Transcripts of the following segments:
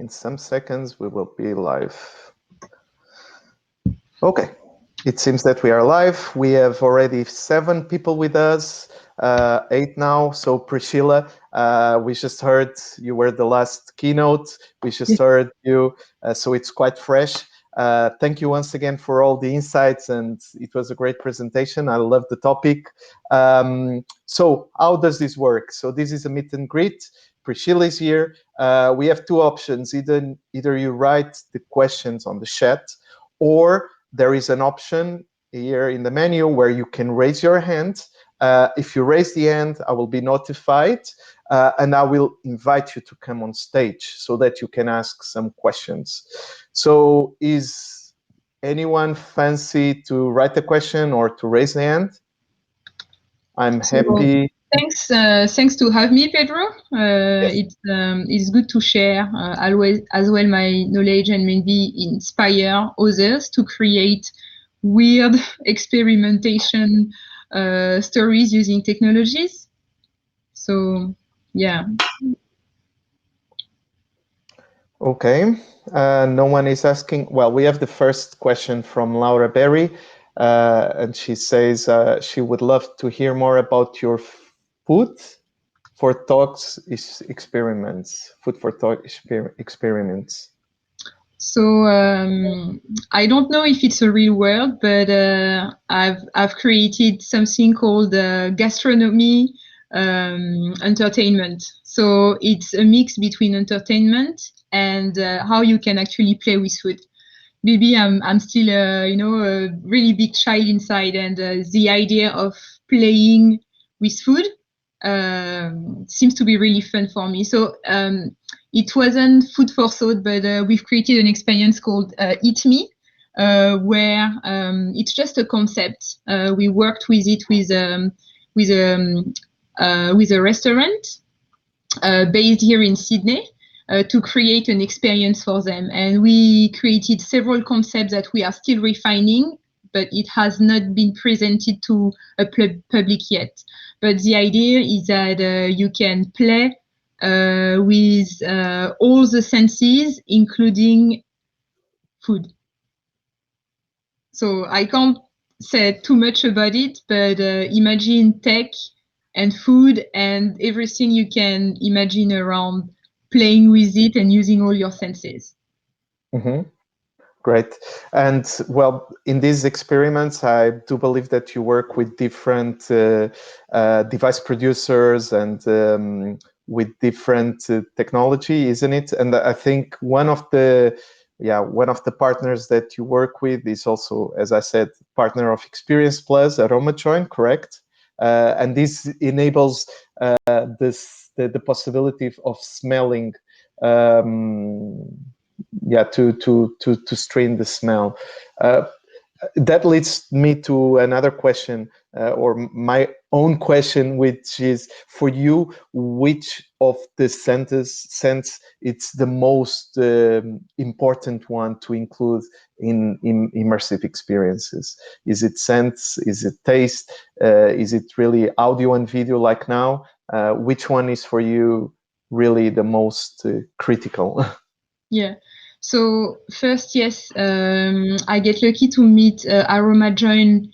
In some seconds, we will be live. Okay, it seems that we are live. We have already 7 people with us, 8 now. So Priscilla, we just heard you were the last keynote. We just heard you, so it's quite fresh. Thank you once again for all the insights, and it was a great presentation. I love the topic. So how does this work? So this is a meet and greet. Priscilla is here. We have 2 options. Either you write the questions on the chat, or there is an option here in the menu where you can raise your hand. If you raise the hand, I will be notified, and I will invite you to come on stage so that you can ask some questions. So is anyone fancy to write a question or to raise the hand? I'm happy. Thanks to have me, Pedro. Yes. It's good to share always as well my knowledge and maybe inspire others to create weird experimentation stories using technologies. So, yeah. Okay. No one is asking. Well, we have the first question from Laura Berry, and she says she would love to hear more about your food for talks experiments. Food for talk experiments. So I don't know if it's a real word, but I've created something called gastronomy entertainment. So it's a mix between entertainment and how you can actually play with food. Maybe I'm still a really big child inside, and the idea of playing with food seems to be really fun for me. So it wasn't food for thought, but we've created an experience called Eat Me, where it's just a concept. We worked with it with a restaurant based here in Sydney to create an experience for them. And we created several concepts that we are still refining, but it has not been presented to a public yet. But the idea is that you can play with all the senses, including food. So I can't say too much about it, but imagine tech and food and everything you can imagine around playing with it and using all your senses. Mm-hmm. Great. And well, in these experiments, I do believe that you work with different device producers and with different technology, isn't it? And I think one of the partners that you work with is also, as I said, partner of Experience Plus, AromaJoin, correct? And this enables the possibility of smelling. To strain the smell. That leads me to another question, or my own question, which is for you, which of the scents it's the most important one to include in immersive experiences? Is it scents? Is it taste? Is it really audio and video like now? Which one is for you really the most critical? Yeah. So first, yes, I get lucky to meet AromaJoin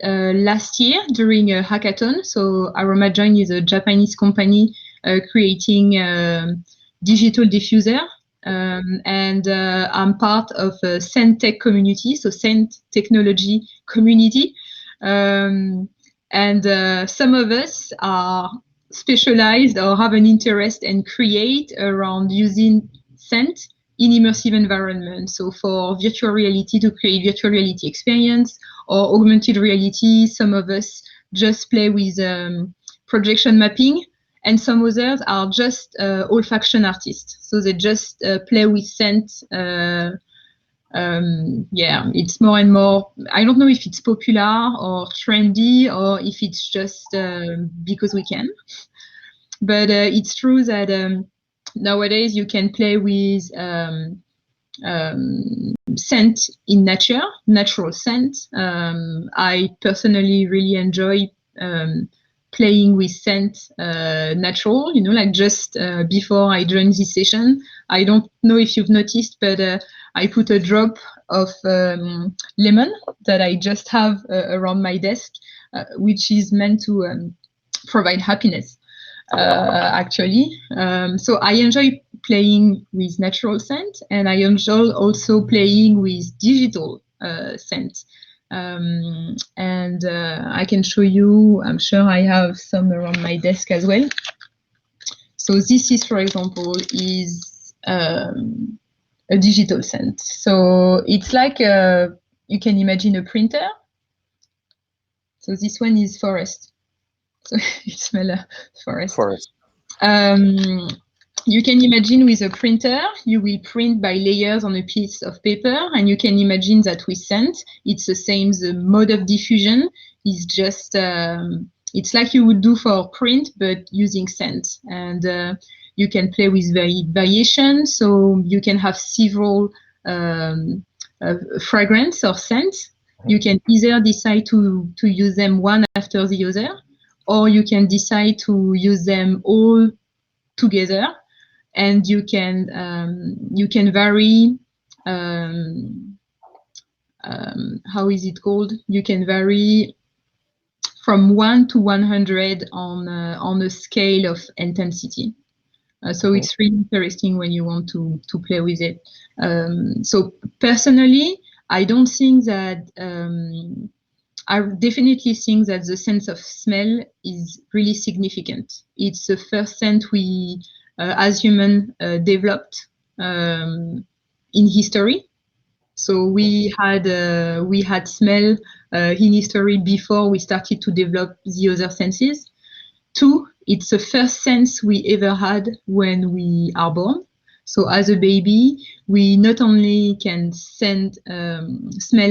last year during a hackathon. So AromaJoin is a Japanese company creating digital diffuser. And I'm part of a scent tech community, so scent technology community. And some of us are specialized or have an interest and create around using scent in immersive environments. So for virtual reality, to create virtual reality experience, or augmented reality, some of us just play with projection mapping, and some others are just olfaction artists. So they just play with scent. It's more and more, I don't know if it's popular or trendy or if it's just because we can. But it's true that nowadays you can play with scent in nature, natural scent. I personally really enjoy playing with scent natural, like just before I joined this session. I don't know if you've noticed, but I put a drop of lemon that I just have around my desk, which is meant to provide happiness, actually. So I enjoy playing with natural scent, and I enjoy also playing with digital scent. And I can show you, I'm sure I have some around my desk as well. So this is, for example, is a digital scent. So it's like you can imagine a printer. So this one is forest. So it smells forest. Forest. You can imagine with a printer, you will print by layers on a piece of paper, and you can imagine that with scent, it's the same. The mode of diffusion is just, it's like you would do for print, but using scent. And you can play with variation, so you can have several fragrance or scents. You can either decide to use them one after the other, or you can decide to use them all together, and you can vary. How is it called? You can vary from 1 to 100 on a scale of intensity. So it's really interesting when you want to play with it. So personally, I don't think that. I definitely think that the sense of smell is really significant. It's the first sense we, as humans, developed in history. So we had smell in history before we started to develop the other senses. 2, it's the first sense we ever had when we are born. So as a baby, we not only can smell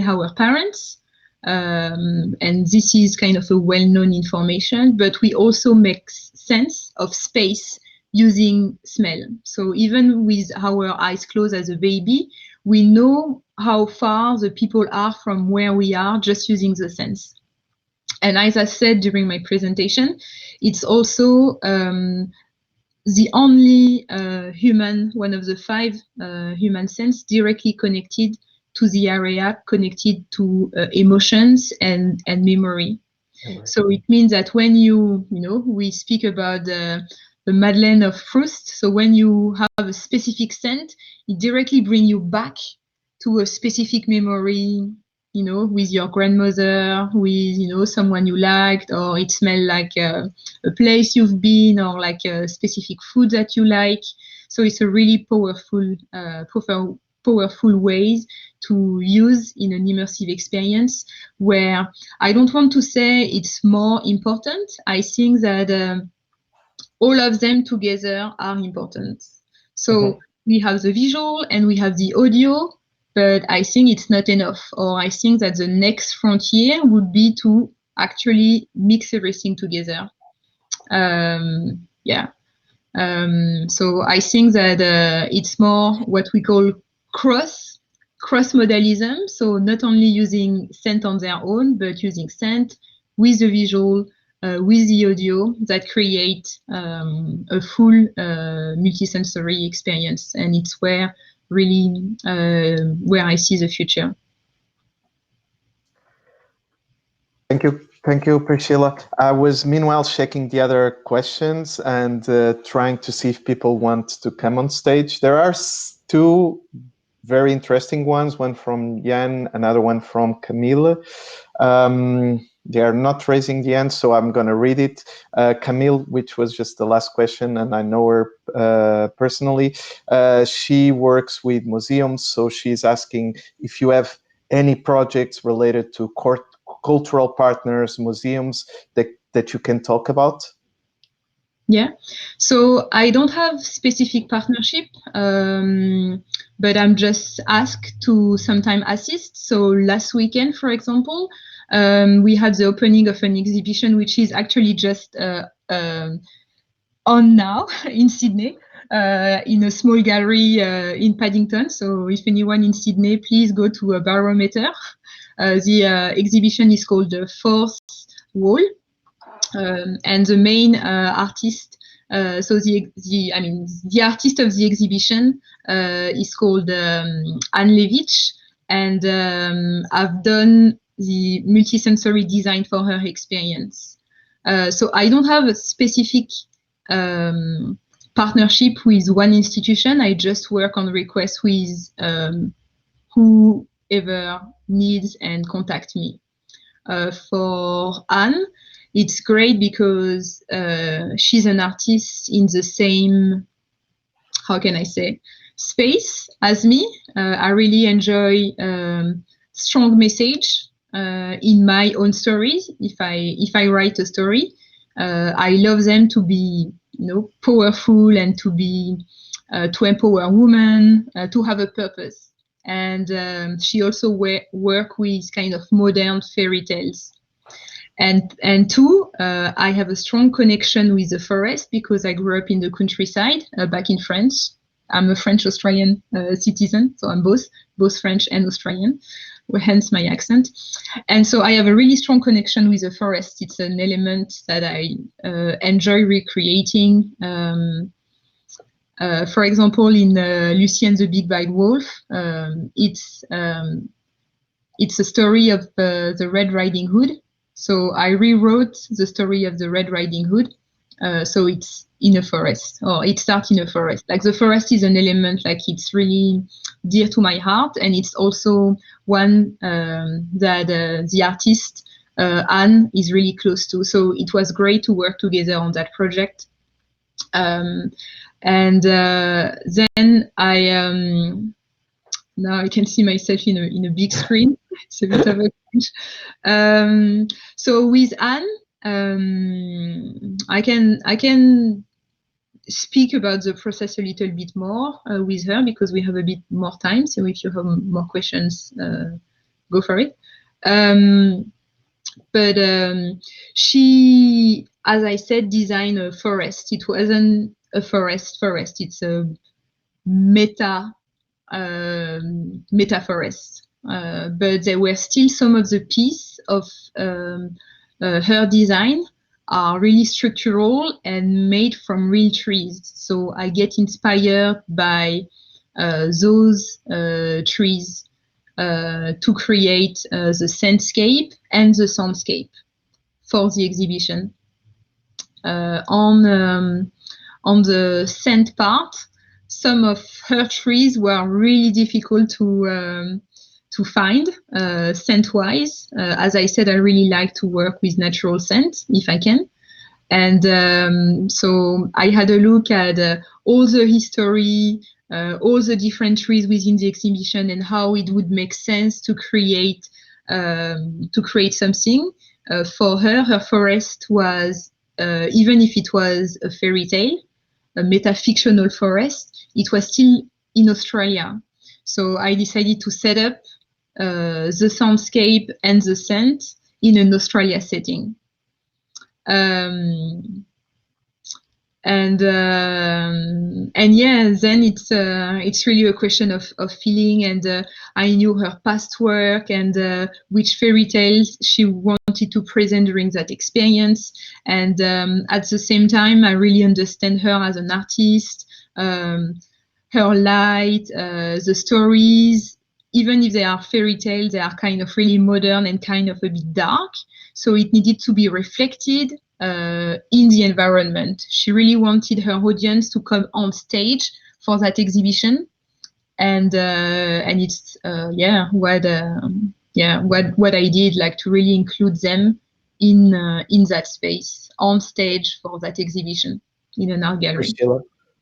our parents, and this is kind of a well-known information, but we also make sense of space using smell. So even with our eyes closed as a baby, we know how far the people are from where we are just using the sense. And as I said during my presentation, it's also the only one of the 5 human sense directly connected to the area connected to emotions and memory. So it means that when we speak about the Madeleine of Proust. So when you have a specific scent, it directly brings you back to a specific memory, with your grandmother, with, someone you liked, or it smells like a place you've been, or like a specific food that you like. So it's a really powerful ways to use in an immersive experience, where I don't want to say it's more important. I think that all of them together are important. So we have the visual and we have the audio, but I think it's not enough. Or I think that the next frontier would be to actually mix everything together. Yeah. So I think that it's more what we call cross modalism. So not only using scent on their own, but using scent with the visual, with the audio, that create a full multisensory experience. And it's where I see the future. Thank you, Priscilla. I was meanwhile checking the other questions and trying to see if people want to come on stage. There are 2 very interesting ones, one from Jan, another one from Camille. They are not raising the hand, so I'm going to read it. Camille, which was just the last question, and I know her personally. She works with museums, so she's asking if you have any projects related to cultural partners, museums that you can talk about. Yeah, so I don't have specific partnership, but I'm just asked to sometime assist. So last weekend, for example, we had the opening of an exhibition, which is actually just on now in Sydney, in a small gallery in Paddington. So if anyone in Sydney, please go to a Barometer. The exhibition is called The Fourth Wall. And the main artist, so the artist of the exhibition is called Anne Levitch, and I've done the multisensory design for her experience. So I don't have a specific partnership with one institution. I just work on requests with whoever needs and contact me. For Anne, it's great because she's an artist in the same, how can I say, space as me. I really enjoy strong message in my own stories. If I write a story, I love them to be powerful and to empower women, to have a purpose. And she also work with kind of modern fairy tales. And two, I have a strong connection with the forest because I grew up in the countryside back in France. I'm a French-Australian citizen, so I'm both French and Australian, hence my accent. And so I have a really strong connection with the forest. It's an element that I enjoy recreating. For example, in Lucy and the Big Bad Wolf, it's a story of the Red Riding Hood. So I rewrote the story of the Red Riding Hood. So it's in a forest, or it starts in a forest. Like the forest is an element, like it's really dear to my heart, and it's also one that the artist Anne is really close to. So it was great to work together on that project. And then now I can see myself in a big screen. It's a bit of a challenge. So with Anne, I can speak about the process a little bit more with her because we have a bit more time. So if you have more questions, go for it. But she, as I said, designed a forest. It wasn't a forest. It's a meta forest. But there were still some of the piece of her design are really structural and made from real trees. So I get inspired by those trees to create the sandscape and the soundscape for the exhibition. On the scent part, some of her trees were really difficult to find scent-wise. As I said, I really like to work with natural scent if I can. And so I had a look at all the history, all the different trees within the exhibition, and how it would make sense to create something. For her, her forest was, even if it was a fairy tale, a metafictional forest, it was still in Australia. So I decided to set up the soundscape and the scent in an Australia setting. And yeah, then it's really a question of feeling, and I knew her past work and which fairy tales she wanted to present during that experience, and at the same time I really understand her as an artist, her light, the stories, even if they are fairy tales, they are kind of really modern and kind of a bit dark, so it needed to be reflected in the environment. She really wanted her audience to come on stage for that exhibition, and it's what I did, like to really include them in that space on stage for that exhibition in an art gallery.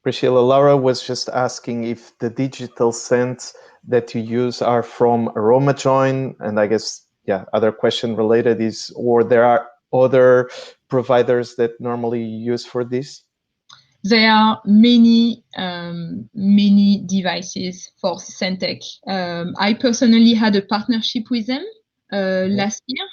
Priscilla, Laura was just asking if the digital scents that you use are from AromaJoin, and I guess other question related is, or there are other providers that normally use for this? There are many devices for Scentech. I personally had a partnership with them last year.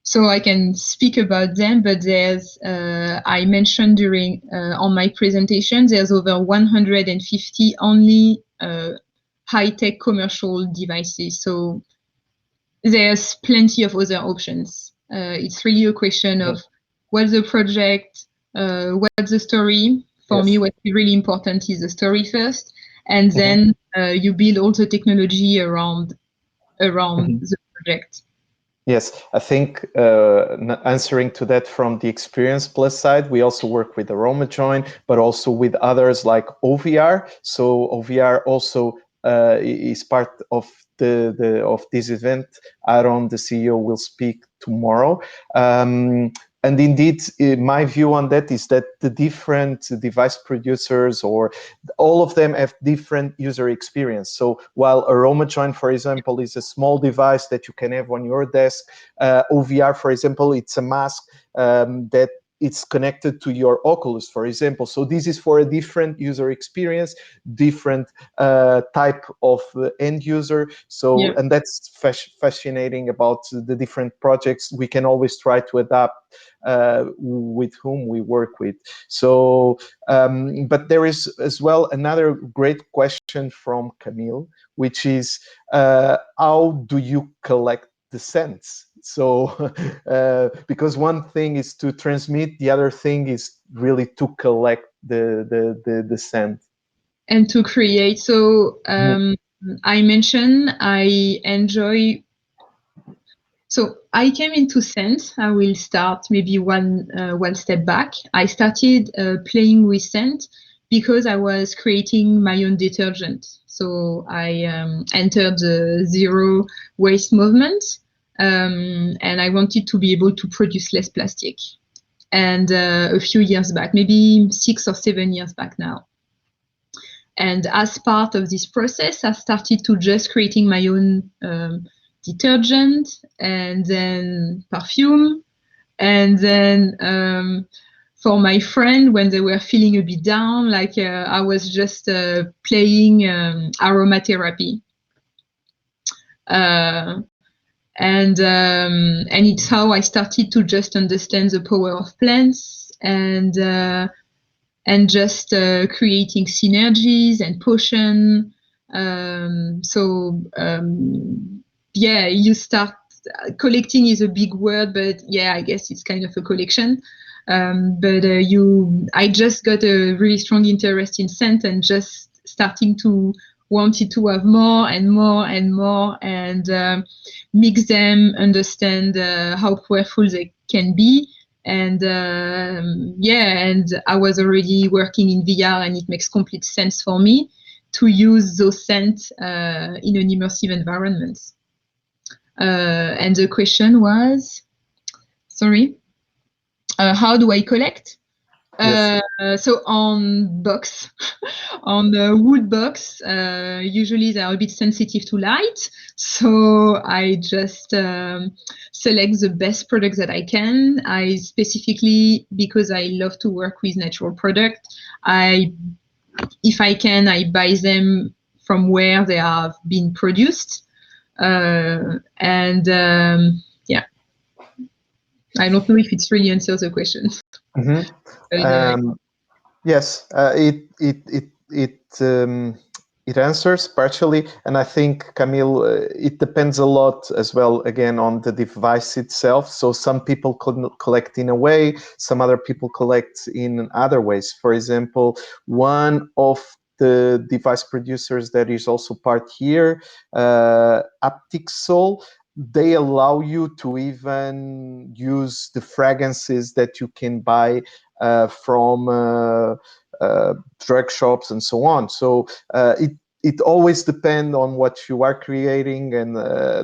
So I can speak about them, but there's, I mentioned during on my presentation, there's over 150 only high-tech commercial devices. So there's plenty of other options. It's really a question of what's the project, what's the story. For me, Yes. what's really important is the story first, and Mhm. then you build all the technology around Mhm. the project. Yes, I think answering to that from the experience plus side, we also work with Aroma Join, but also with others like OVR. So OVR also is part of the of this event. Aaron, the CEO, will speak tomorrow. And indeed, my view on that is that the different device producers or all of them have different user experience. So while Aroma Join, for example, is a small device that you can have on your desk, OVR, for example, it's a mask that it's connected to your Oculus, for example. So this is for a different user experience, different type of end user. So, Yeah. and that's fascinating about the different projects. We can always try to adapt with whom we work with. So, but there is as well another great question from Camille, which is how do you collect the sense? So, because one thing is to transmit, the other thing is really to collect the scent. And to create. So Mhm. I mentioned I enjoy. So I came into scent. I will start maybe one step back. I started playing with scent because I was creating my own detergent. So I entered the zero waste movement, and I wanted to be able to produce less plastic. And a few years back, maybe 6 or 7 years back now. And as part of this process, I started to just creating my own detergent and then perfume. And then for my friend, when they were feeling a bit down, like I was just playing aromatherapy. Uh, and it's how I started to just understand the power of plants and just creating synergies and potion. Yeah, you start collecting is a big word, but yeah, I guess it's kind of a collection. I just got a really strong interest in scent and just starting to wanted to have more and more and more and mix them, understand how powerful they can be and and I was already working in VR and it makes complete sense for me to use those scents in an immersive environment. And the question was, sorry, how do I collect? Yes. So on box, on the wood box, usually they are a bit sensitive to light. So I just select the best products that I can. I specifically, because I love to work with natural product, if I can, I buy them from where they have been produced. And yeah, I don't know if it really answers the question. Mhm. But, Yes, it answers partially, and I think Camille, it depends a lot as well. Again, on the device itself. So some people collect in a way, some other people collect in other ways. For example, one of the device producers that is also part here, Aptic Soul, they allow you to even use the fragrances that you can buy from drug shops and so on. So it always depends on what you are creating, and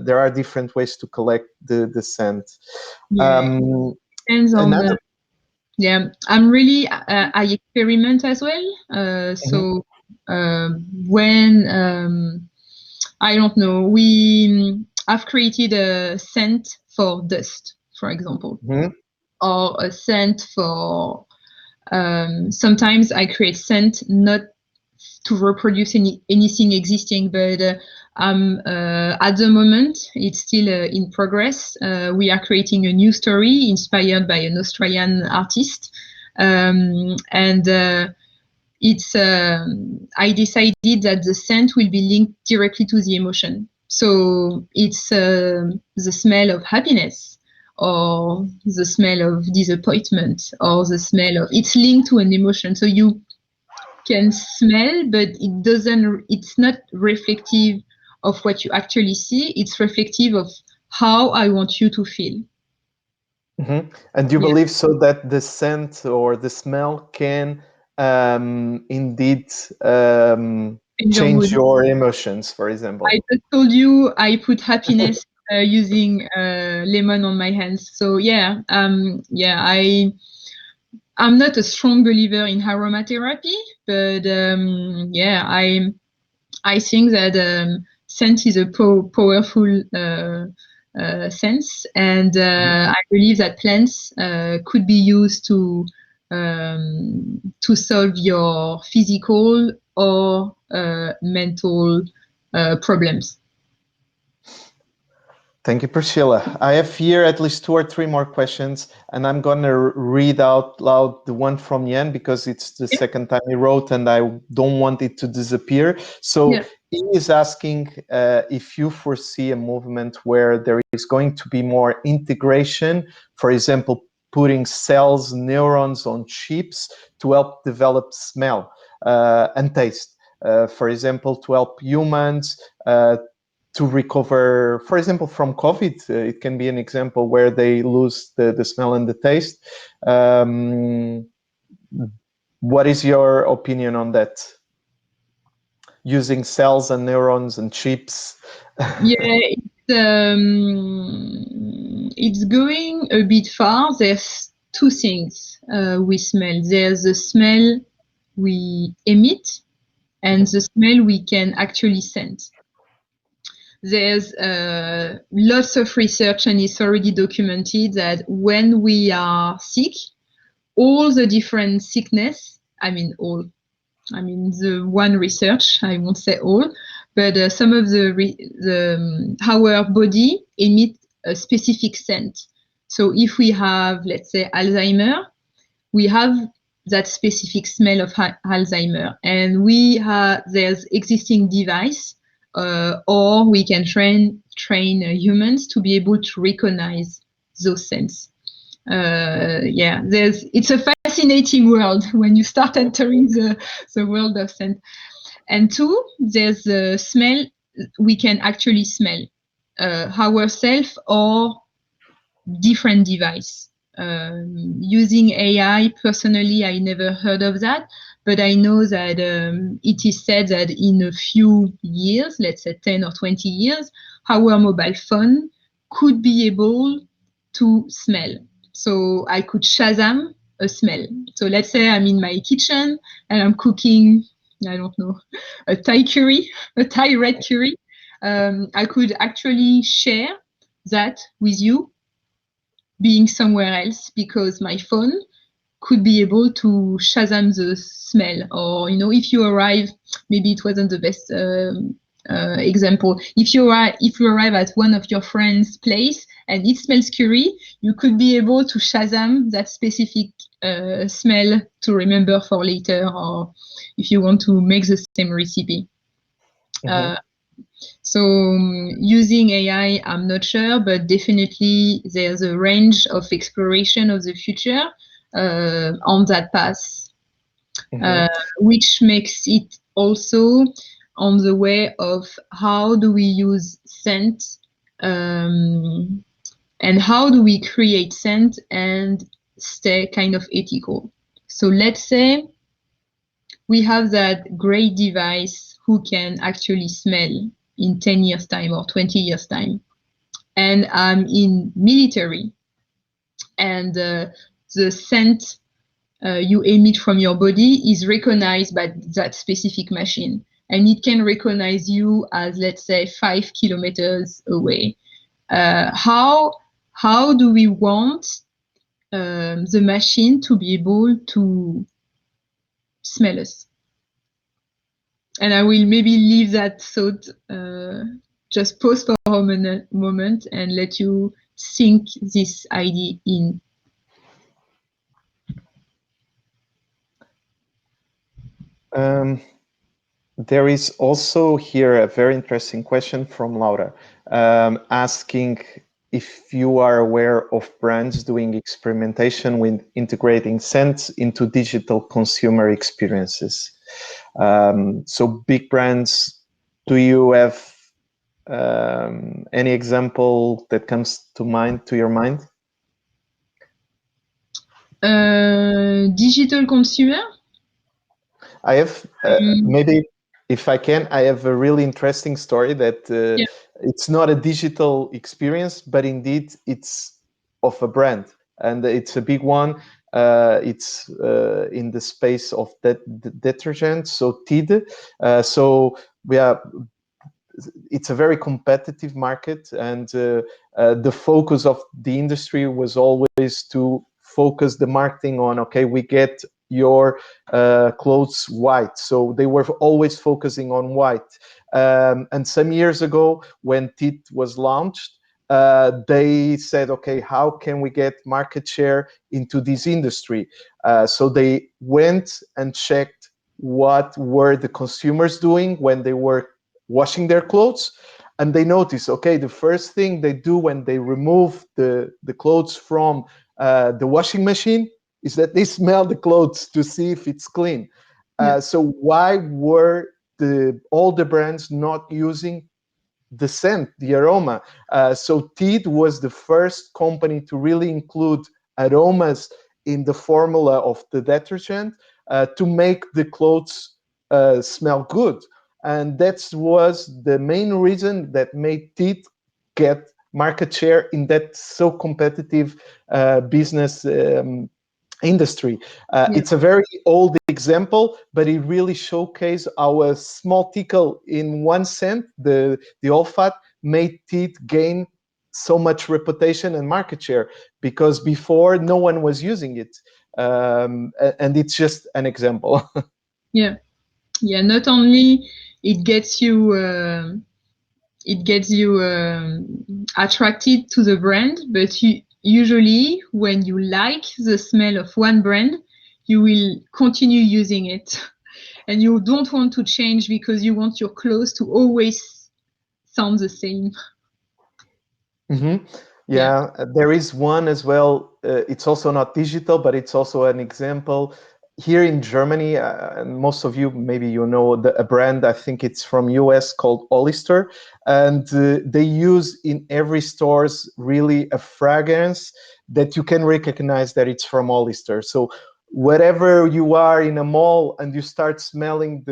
there are different ways to collect the scent. yeah, Um, depends on another. yeah, I'm really I experiment as well. Mhm, When I don't know, we have created a scent for dust, for example, mhm, or a scent for. Sometimes I create scent not to reproduce anything existing, but at the moment it's still in progress. We are creating a new story inspired by an Australian artist, and it's I decided that the scent will be linked directly to the emotion. So it's the smell of happiness or the smell of disappointment, or the smell of, it's linked to an emotion. So you can smell, but it's not reflective of what you actually see. It's reflective of how I want you to feel. And you Yeah. believe so that the scent or the smell can indeed In your change mood. your emotions, for I example? just told you I put happiness using lemon on my hands. So yeah, I'm not a strong believer in aromatherapy, but yeah, I think that scent is a powerful sense, and I believe that plants could be used to solve your physical or mental problems. Thank you, Priscilla. I have here at least two or three more questions, and I'm going to read out loud the one from Yen because it's the Yeah, second time he wrote, and I don't want it to disappear. So yeah, he is asking if you foresee a movement where there is going to be more integration, for example, putting cells, neurons on chips to help develop smell and taste. For example, to help humans to recover, for example, from COVID. It can be an example where they lose the smell and the taste. Um, what is your opinion on that? Using cells and neurons and chips? yeah. It's going a bit far. There's two things we smell. There's the smell we emit and the smell we can actually sense. There's lots of research, and it's already documented that when we are sick, all the different sickness, I mean the one research, I won't say all, but some of our body emit a specific scent. So if we have, let's say, Alzheimer, we have that specific smell of Alzheimer, and there's existing device, or we can train humans to be able to recognize those scents. It's a fascinating world when you start entering the world of scent. And two, there's the smell we can actually smell ourselves or different device. Using AI, personally, I never heard of that, but I know that it is said that in a few years, let's say 10 or 20 years, our mobile phone could be able to smell. So I could Shazam a smell. So let's say I'm in my kitchen and I'm cooking, I don't know, a Thai curry, a Thai red curry. I could actually share that with you being somewhere else because my phone could be able to Shazam the smell. Or, if you arrive, maybe it wasn't the best example. If you arrive at one of your friends' place and it smells curry, you could be able to Shazam that specific smell to remember for later, or if you want to make the same recipe. Uh, so using AI, I'm not sure, but definitely there's a range of exploration of the future on that path, uh, which makes it also on the way of how do we use scent, and how do we create scent and stay kind of ethical. So let's say we have that great device who can actually smell in 10 years time or 20 years time, and I'm in military, and the scent you emit from your body is recognized by that specific machine, and it can recognize you as, let's say, 5 kilometers away. How do we want the machine to be able to smell us? And I will maybe leave that thought, just pause for a moment and let you sink this idea in. There is also here a very interesting question from Laura, asking if you are aware of brands doing experimentation with integrating scents into digital consumer experiences. So big brands, do you have any example that comes to your mind? Digital consumer? I have maybe, if I can, I have a really interesting story that Yeah, it's not a digital experience, but indeed it's of a brand, and it's a big one. It's in the space of detergent, so Tide. So we are it's a very competitive market, and the focus of the industry was always to focus the marketing on, okay, we get your clothes white, so they were always focusing on white. And some years ago when Tit was launched, they said, okay, how can we get market share into this industry? So they went and checked what were the consumers doing when they were washing their clothes, and they notice, okay, the first thing they do when they remove the clothes from the washing machine is that they smell the clothes to see if it's clean. yeah, So why were all the brands not using the scent, the aroma? So Teed was the first company to really include aromas in the formula of the detergent to make the clothes smell good. And that was the main reason that made Teed get market share in that so competitive business industry. yeah, It's a very old example, but it really showcased how a small tickle in one scent, the olfat, made teeth gain so much reputation and market share, because before no one was using it. And it's just an example. yeah, yeah. Not only it gets you, attracted to the brand, but usually when you like the smell of one brand, you will continue using it, and you don't want to change because you want your clothes to always sound the same. Mm-hmm. Yeah, Yeah, there is one as well. It's also not digital, but it's also an example. Here in Germany, and most of you, maybe you know a brand, I think it's from US, called Hollister. And they use in every stores really a fragrance that you can recognize that it's from Hollister. So wherever you are in a mall and you start smelling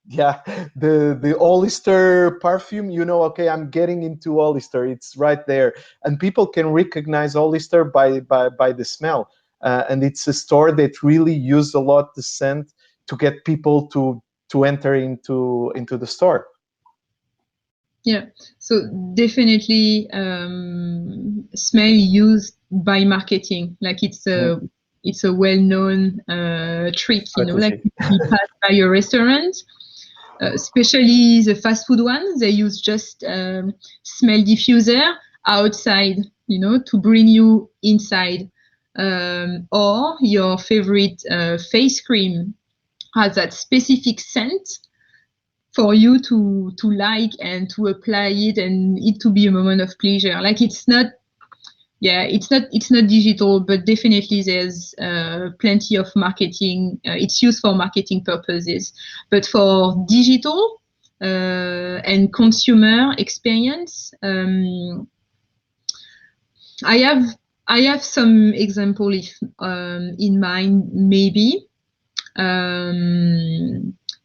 yeah, the Hollister perfume, you know, okay, I'm getting into Hollister. It's right there, and people can recognize Hollister by the smell. And it's a store that really used a lot the scent to get people to enter into the store. yeah. So definitely, smell used by marketing, like it's a well-known trick, like Strategy. if you pass by a restaurant, especially the fast food ones, they use just smell diffuser outside, to bring you inside. Or your favorite face cream has that specific scent for you to like and to apply it, and it to be a moment of pleasure. Like it's not digital, but definitely there's plenty of marketing. It's used for marketing purposes, but for digital and consumer experience, I have I have some example if in mind, maybe.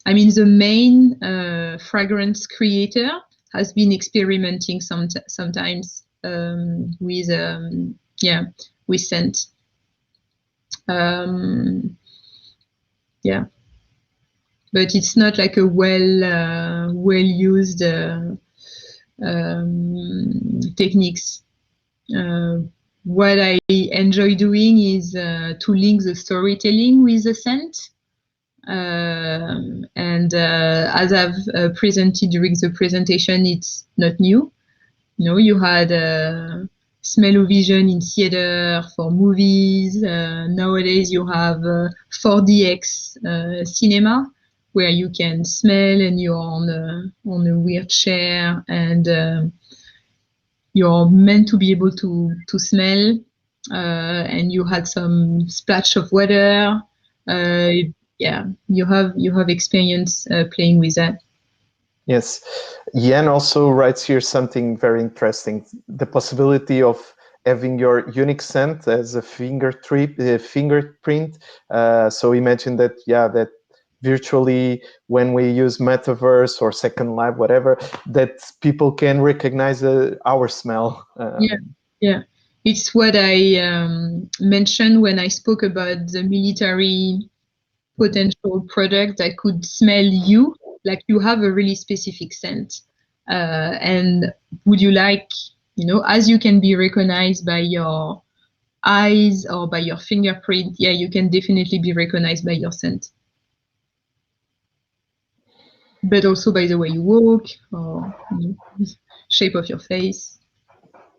I mean, the main fragrance creator has been experimenting sometimes with scent. Um, yeah, but it's not like a well used techniques. Uh, what I enjoy doing is to link the storytelling with the scent. And as I've presented during the presentation, it's not new. You had smell-o-vision in theater for movies. Nowadays, you have 4DX cinema, where you can smell and you're on a weird chair, and you're meant to be able to smell, and you had some splash of water. Yeah, you have experience playing with that. Yes. Yan also writes here something very interesting: the possibility of having your unique scent as a fingerprint. So imagine that, yeah, that virtually when we use metaverse or Second Life, whatever, that people can recognize our smell. Yeah, yeah. It's what I mentioned when I spoke about the military potential product that could smell you, like you have a really specific scent. And would you like, as you can be recognized by your eyes or by your fingerprint, yeah, you can definitely be recognized by your scent. But also by the way you walk or shape of your face.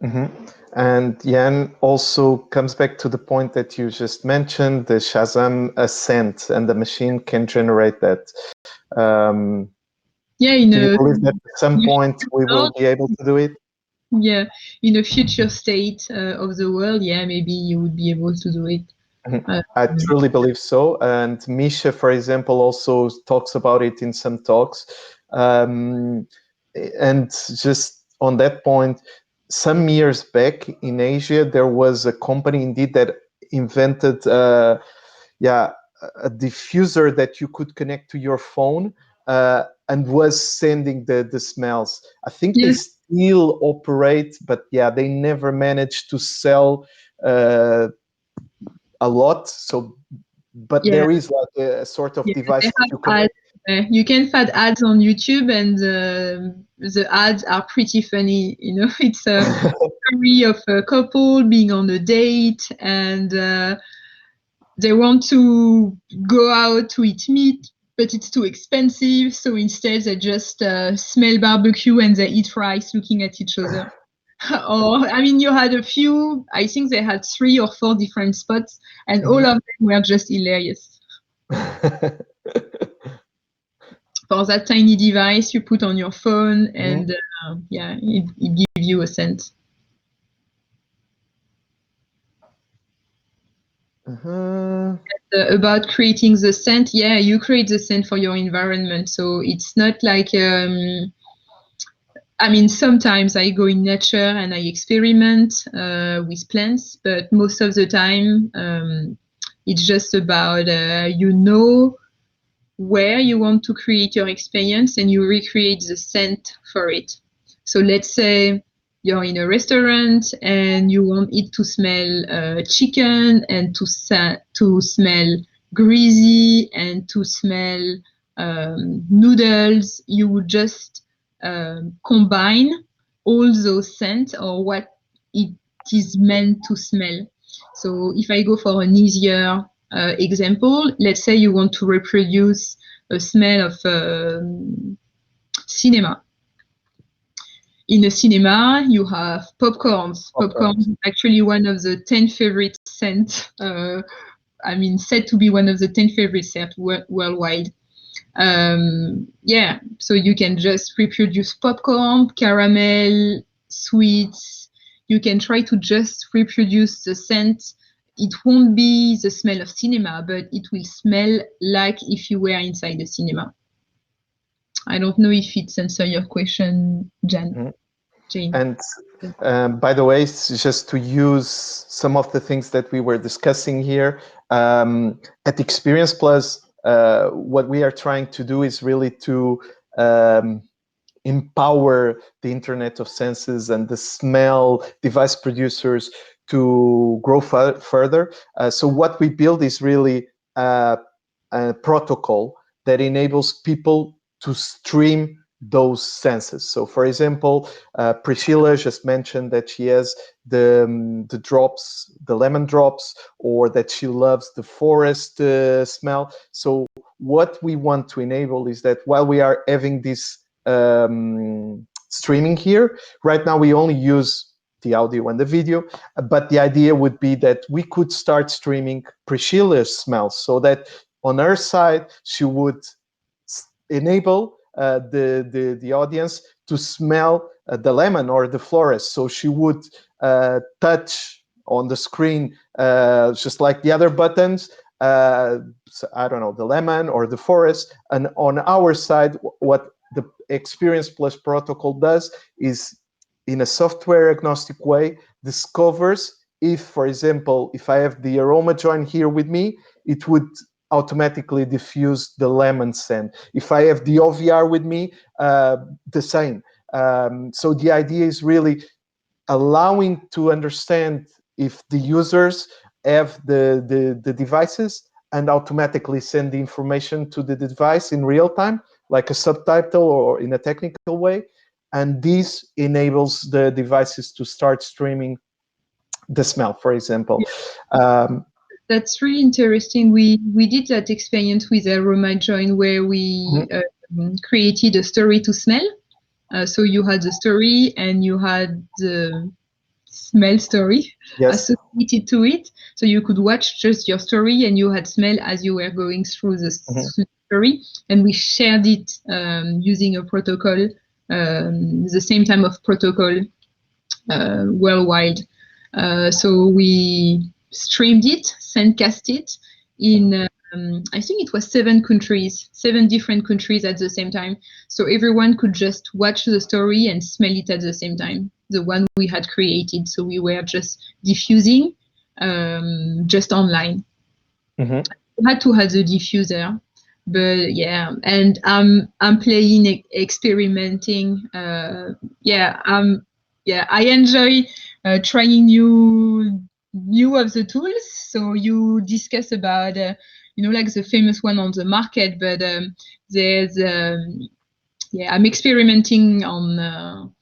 Mhm. And Yan also comes back to the point that you just mentioned, the Shazam ascent, and the machine can generate that. Um, Yeah, do you believe that at some in a point we will world, be able to do it? yeah, in a future state of the world, yeah, maybe you would be able to do it. Mhm. Uh, I truly believe so. And Misha, for example, also talks about it in some talks. Um, and just on that point, some years back in Asia, there was a company indeed that invented, yeah, a diffuser that you could connect to your phone, and was sending the smells. I think they yes, still operate, but yeah, they never managed to sell uh, a lot. So, but yeah, there is like a sort of yeah. They device that have you connect. ads. You can find ads on YouTube, and the ads are pretty funny. It's a story of a couple being on a date, and they want to go out to eat meat, but it's too expensive. So instead, they just smell barbecue and they eat rice looking at each other. Or, I mean, you had a few, I think they had 3 or 4 different spots, and all Mhm. of them were just hilarious. For that tiny device you put on your phone, Mhm. and yeah, it gives you a scent. Uh-huh. About creating the scent, yeah, you create the scent for your environment. So it's not like, I mean, sometimes I go in nature and I experiment with plants, but most of the time, it's just about, where you want to create your experience and you recreate the scent for it. So let's say you're in a restaurant and you want it to smell chicken and to smell greasy and to smell noodles. You would just combine all those scents or what it is meant to smell. So if I go for an easier example, let's say you want to reproduce a smell of cinema. In a cinema, you have popcorns. Popcorn Popcorns. is actually one of the 10 favorite scents. I mean, said to be one of the 10 favorite scents worldwide. Yeah, so you can just reproduce popcorn, caramel, sweets. You can try to just reproduce the scent. It won't be the smell of cinema, but it will smell like if you were inside the cinema. I don't know if it answers your question, Mhm. Jane. And by the way, just to use some of the things that we were discussing here, at Experience Plus, what we are trying to do is really to um, empower the Internet of Senses and the smell device producers to grow further. So what we build is really a protocol that enables people to stream those senses. So, for example, Priscilla just mentioned that she has the drops, the lemon drops, or that she loves the forest smell. So, what we want to enable is that while we are having this streaming here, right now we only use the audio and the video, but the idea would be that we could start streaming Priscilla's smells so that on her side she would enable the audience to smell the lemon or the florist. So she would touch on the screen, just like the other buttons, so I don't know, the lemon or the forest. And on our side, what the Experience Plus protocol does is, in a software agnostic way, discovers if, for example, if I have the aroma join here with me, it would automatically diffuse the lemon scent. If I have the OVR with me, the same. So the idea is really allowing to understand if the users have the devices, and automatically send the information to the device in real time, like a subtitle or in a technical way. And this enables the devices to start streaming the smell, for example. Um, That's really interesting. We did that experience with Aroma Join where we created a story to smell. So you had the story and you had the smell story yes. associated to it. So you could watch just your story and you had smell as you were going through the story. And we shared it using a protocol, the same type of protocol worldwide. So we streamed it, sendcast it in, I think it was 7 different countries at the same time. So everyone could just watch the story and smell it at the same time, the one we had created. So we were just diffusing just online. Mm-hmm. We had to have the diffuser. But yeah, and I'm playing, experimenting. I enjoy trying new of the tools. So you discuss about like the famous one on the market, but there's I'm experimenting on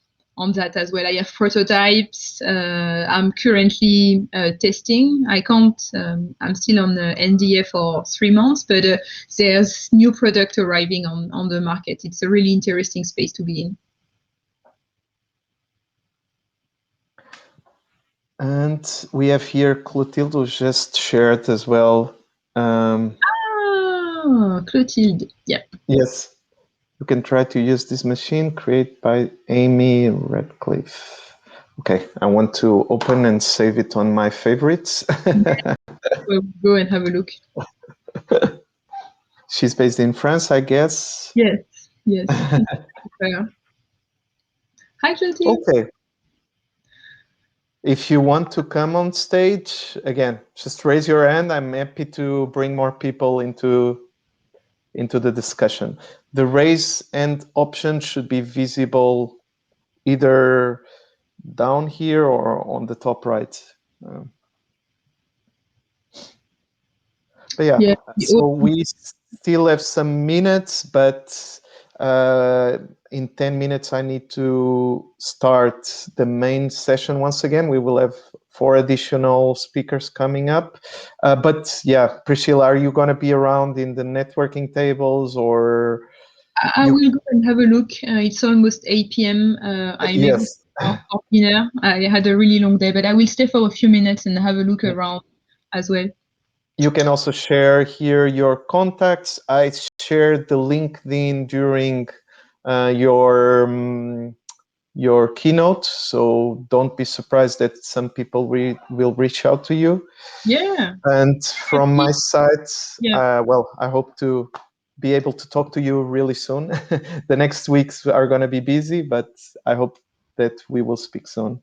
that as well. I have prototypes. I'm currently testing. I can't. I'm still on the NDA for 3 months, but there's new product arriving on the market. It's a really interesting space to be in. And we have here Clotilde, who just shared as well. Clotilde. Yeah. Yes, you can try to use this machine, created by Amy Radcliffe. Okay, I want to open and save it on my favorites. We'll go and have a look. She's based in France, I guess. Yes. Hi, Clotilde. Okay. If you want to come on stage, again, just raise your hand. I'm happy to bring more people into the discussion. The raise hand option should be visible either down here or on the top right. But yeah, so we still have some minutes, but in 10 minutes, I need to start the main session once again. We will have 4 additional speakers coming up. But yeah, Priscilla, are you going to be around in the networking tables, or? I will go and have a look. It's almost 8 p.m. I may go for dinner. I had a really long day, but I will stay for a few minutes and have a look around as well. You can also share here your contacts. I shared the LinkedIn during your keynote, so don't be surprised that some people will reach out to you. Yeah. And from my side, Yeah. I hope to be able to talk to you really soon. The next weeks are going to be busy, but I hope that we will speak soon.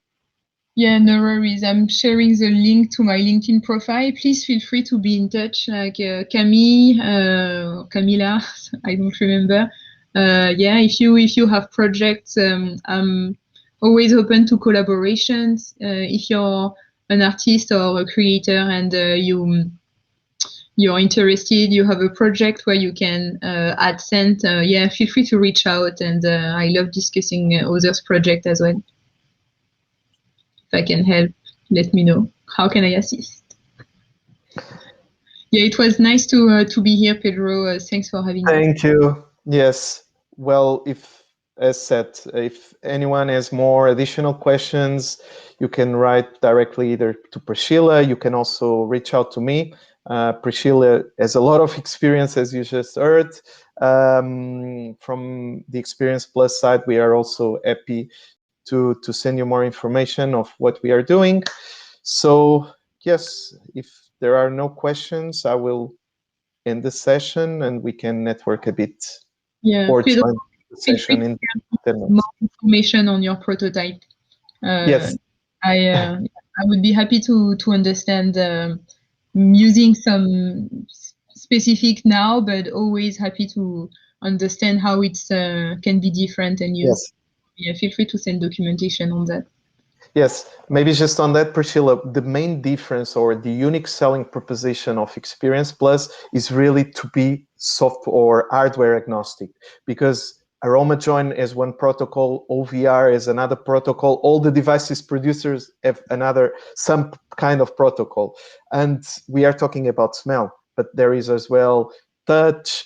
Yeah, no worries. I'm sharing the link to my LinkedIn profile. Please feel free to be in touch, like Camilla, I don't remember. If you have projects, I'm always open to collaborations. If you're an artist or a creator and you're interested, you have a project where you can add scent, feel free to reach out. And I love discussing others' project as well. If I can help, let me know. How can I assist? Yeah, it was nice to be here, Pedro. Thanks for having me. Thank you. Yes. Well, as said, if anyone has more additional questions, you can write directly either to Priscilla. You can also reach out to me. Priscilla has a lot of experience, as you just heard. From the Experience Plus side, we are also happy to send you more information of what we are doing. So yes, if there are no questions, I will end the session and we can network a bit Yeah, or join the feel free session to in share 10 more minutes. information on your prototype. Uh, Yes, I would be happy to understand using some specific now, but always happy to understand how it's can be different and used. yes. Yeah, feel free to send documentation on that. Yes, maybe just on that, Priscilla, the main difference or the unique selling proposition of Experience Plus is really to be software or hardware agnostic, because Aroma Join is one protocol, OVR is another protocol, all the devices producers have some kind of protocol. And we are talking about smell, but there is as well touch,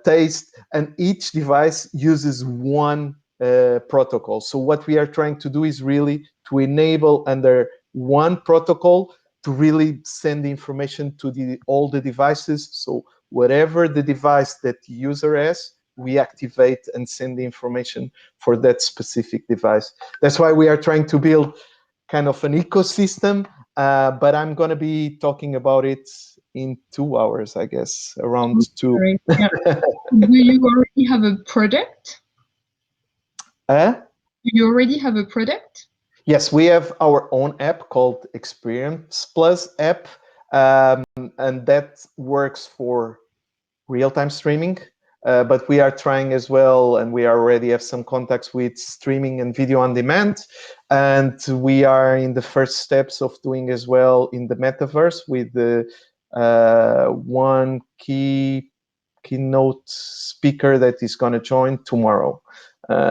taste, and each device uses one protocol. So what we are trying to do is really to enable under one protocol to really send the information to all the devices. So whatever the device that the user has, we activate and send the information for that specific device. That's why we are trying to build kind of an ecosystem, but I'm going to be talking about it in 2 hours, I guess, around two. Great. Yeah. Do you already have a product? uh, Do you already have a product? Yes, we have our own app called Experience Plus app, and that works for real-time streaming. But we are trying as well, and we already have some contacts with streaming and video on demand. And we are in the first steps of doing as well in the metaverse with the one keynote speaker that is going to join tomorrow.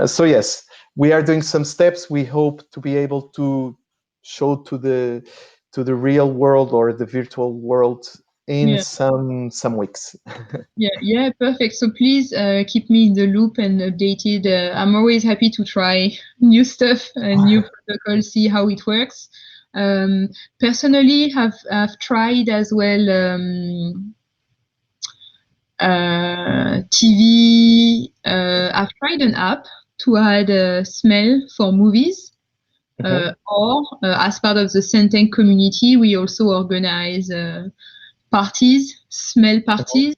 So yes, we are doing some steps. We hope to be able to show to the real world or the virtual world in Yeah. some weeks. Yeah, perfect. So please keep me in the loop and updated. I'm always happy to try new stuff and new protocols, see how it works. Personally, have tried as well TV. I've tried an app to add smell for movies. Or as part of the Centenk community, we also organize parties, smell parties,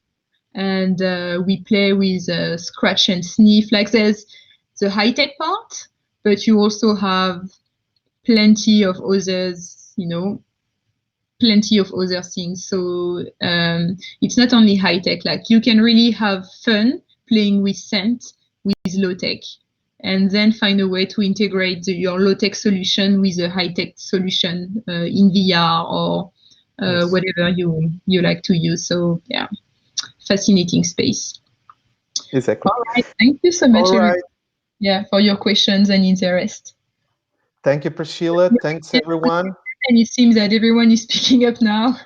and we play with scratch and sniff. Like there's the high tech part, but you also have plenty of others, plenty of other things. So it's not only high tech. Like you can really have fun playing with scent with low tech, and then find a way to integrate your low tech solution with a high tech solution in VR or Yes, whatever you like to use. So yeah, fascinating space. exactly. All right. Thank you so All much, everyone. right. Yeah, for your questions and interest. Thank you, Priscilla. Thanks, everyone. And it seems that everyone is picking up now.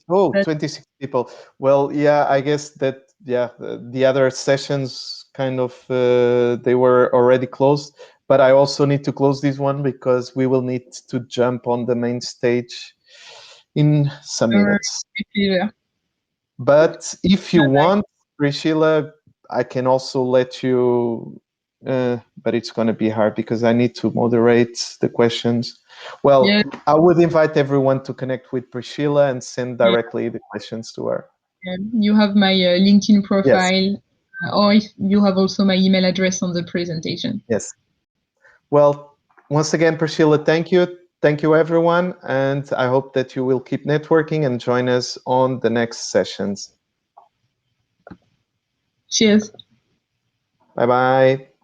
Oh, But 26 people. Well, yeah, I guess that, yeah, the other sessions kind of they were already closed, but I also need to close this one because we will need to jump on the main stage in some minutes. yeah. But if you want, Priscilla, I can also let you, but it's going to be hard because I need to moderate the questions. Well, Yeah, I would invite everyone to connect with Priscilla and send yeah, directly the questions to her. yeah. You have my LinkedIn Yes, profile, or if you have also my email address on the presentation. yes. Well, once again, Priscilla, thank you. Thank you, everyone. And I hope that you will keep networking and join us on the next sessions. Cheers. Bye bye.